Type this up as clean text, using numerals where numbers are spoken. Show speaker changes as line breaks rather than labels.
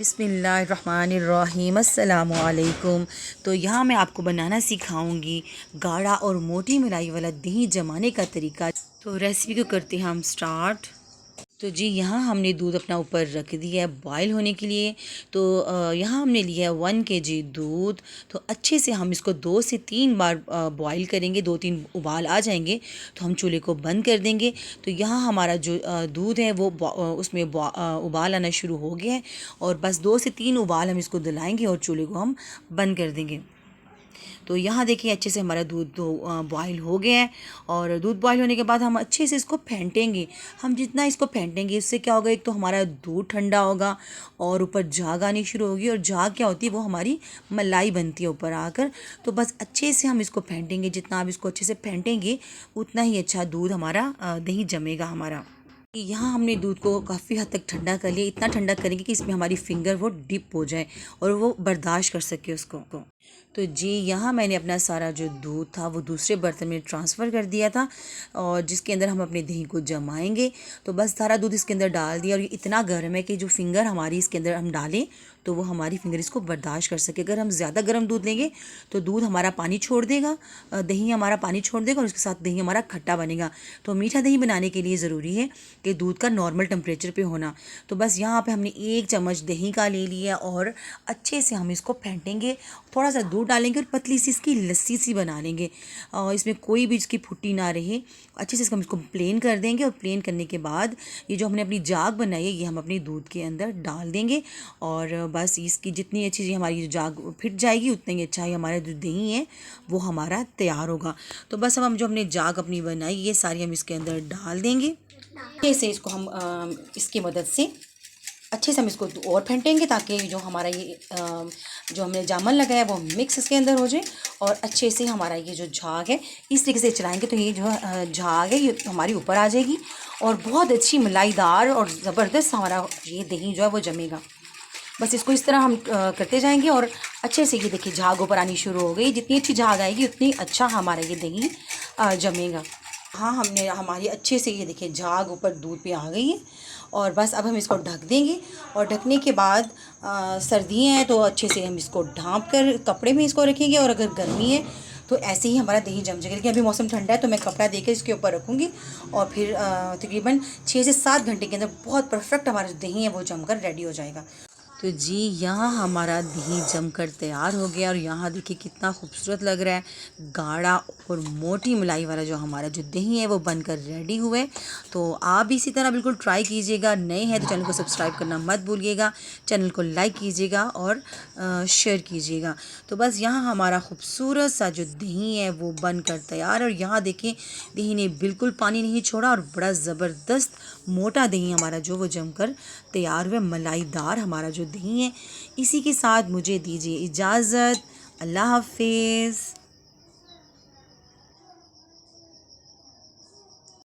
बिस्मिल्लाहिर्रहमानिर्रहीम अस्सलामुअलैकुम। तो यहाँ मैं आपको बनाना सिखाऊंगी गाढ़ा और मोटी मलाई वाला दही जमाने का तरीका। तो रेसिपी को करते हैं हम स्टार्ट। तो जी यहाँ हमने दूध अपना ऊपर रख दिया है बॉईल होने के लिए। तो यहाँ हमने लिया है 1 kg दूध। तो अच्छे से हम इसको 2 से 3 बार बॉईल करेंगे, 2-3 उबाल आ जाएंगे तो हम चूल्हे को बंद कर देंगे। तो यहाँ हमारा जो दूध है वो उसमें उबाल आना शुरू हो गया है और बस 2 से 3 उबाल हम इसको दिलाएंगे और चूल्हे को हम बंद कर देंगे। तो यहाँ देखिए अच्छे से हमारा दूध तो बॉईल हो गया है और दूध बॉईल होने के बाद हम अच्छे से इसको फेंटेंगे। हम जितना इसको फेंटेंगे इससे क्या होगा, एक तो हमारा दूध ठंडा होगा और ऊपर झाग आनी शुरू होगी। और झाग क्या होती है, वो हमारी मलाई बनती है ऊपर आकर। तो बस अच्छे से हम इसको फेंटेंगे, जितना आप इसको अच्छे से फेंटेंगे उतना ही अच्छा दूध हमारा दही जमेगा हमारा। यहाँ हमने दूध को काफ़ी हद तक ठंडा कर लिया। इतना ठंडा करेंगे कि इसमें हमारी फिंगर वो डिप हो जाए और वो बर्दाश्त कर सके उसको। तो जी यहाँ मैंने अपना सारा जो दूध था वो दूसरे बर्तन में ट्रांसफ़र कर दिया था और जिसके अंदर हम अपने दही को जमाएंगे। तो बस सारा दूध इसके अंदर डाल दिया और ये इतना गर्म है कि जो फिंगर हमारी इसके अंदर हम डालें तो वो हमारी फिंगर इसको बर्दाश्त कर सके। अगर हम ज़्यादा गर्म दूध लेंगे तो दूध हमारा पानी छोड़ देगा, दही हमारा पानी छोड़ देगा और उसके साथ दही हमारा खट्टा बनेगा। तो मीठा दही बनाने के लिए ज़रूरी है कि दूध का नॉर्मल टेम्परेचर पे होना। तो बस यहाँ पे हमने 1 चम्मच दही का ले लिया और अच्छे से हम इसको फेंटेंगे। थोड़ा सा दूध डालेंगे और पतली सी इसकी लस्सी सी बना लेंगे, इसमें कोई भी इसकी फुट्टी ना रहे। अच्छे से हम इसको प्लेन कर देंगे और प्लेन करने के बाद ये जो हमने अपनी जाग बनाई है ये हम अपनी दूध के अंदर डाल देंगे और बस इसकी जितनी अच्छी सी हमारी जो जाग फिट जाएगी उतना ही अच्छा ही हमारा जो दही है वो हमारा तैयार होगा। तो बस अब हम जो हमने जाग अपनी बनाई ये सारी हम इसके अंदर डाल देंगे। ऐसे इसको हम इसकी मदद से अच्छे से हम इसको और फेंटेंगे ताकि जो हमारा ये जो हमने जामन लगाया है वो मिक्स इसके अंदर हो जाए और अच्छे से हमारा ये जो झाग है इस तरीके से चलाएंगे तो ये जो झाग है ये हमारी ऊपर आ जाएगी और बहुत अच्छी मलाईदार और ज़बरदस्त हमारा ये दही जो है वो जमेगा। बस इसको इस तरह हम करते जाएंगे और अच्छे से ये देखिए झाग ऊपर आनी शुरू हो गई। जितनी अच्छी झाग आएगी उतनी अच्छा हमारा ये दही जमेगा। हाँ हमने हमारी अच्छे से ये देखिए झाग ऊपर दूध पे आ गई है और बस अब हम इसको ढक देंगे। और ढकने के बाद सर्दियाँ हैं तो अच्छे से हम इसको ढाँप कर कपड़े में इसको रखेंगे और अगर गर्मी है तो ऐसे ही हमारा दही जम जाएगा। लेकिन अभी मौसम ठंडा है तो मैं कपड़ा देकर इसके ऊपर रखूँगी और फिर तकरीबन 6 से 7 घंटे के अंदर बहुत परफेक्ट हमारा जो दही है वो जमकर रेडी हो जाएगा। तो जी यहाँ हमारा दही जमकर तैयार हो गया और यहाँ देखिए कितना खूबसूरत लग रहा है। गाढ़ा और मोटी मलाई वाला जो हमारा जो दही है वो बनकर रेडी हुए। तो आप भी इसी तरह बिल्कुल ट्राई कीजिएगा। नए हैं तो चैनल को सब्सक्राइब करना मत भूलिएगा, चैनल को लाइक कीजिएगा और शेयर कीजिएगा। तो बस यहाँ हमारा खूबसूरत सा जो दही है वो बनकर तैयार। और यहाँ देखिए दही ने बिल्कुल पानी नहीं छोड़ा और बड़ा ज़बरदस्त मोटा दही हमारा जो वो जमकर तैयार हुआ, मलाईदार हमारा जो दही है। इसी के साथ मुझे दीजिए इजाज़त। अल्लाह हाफिज़।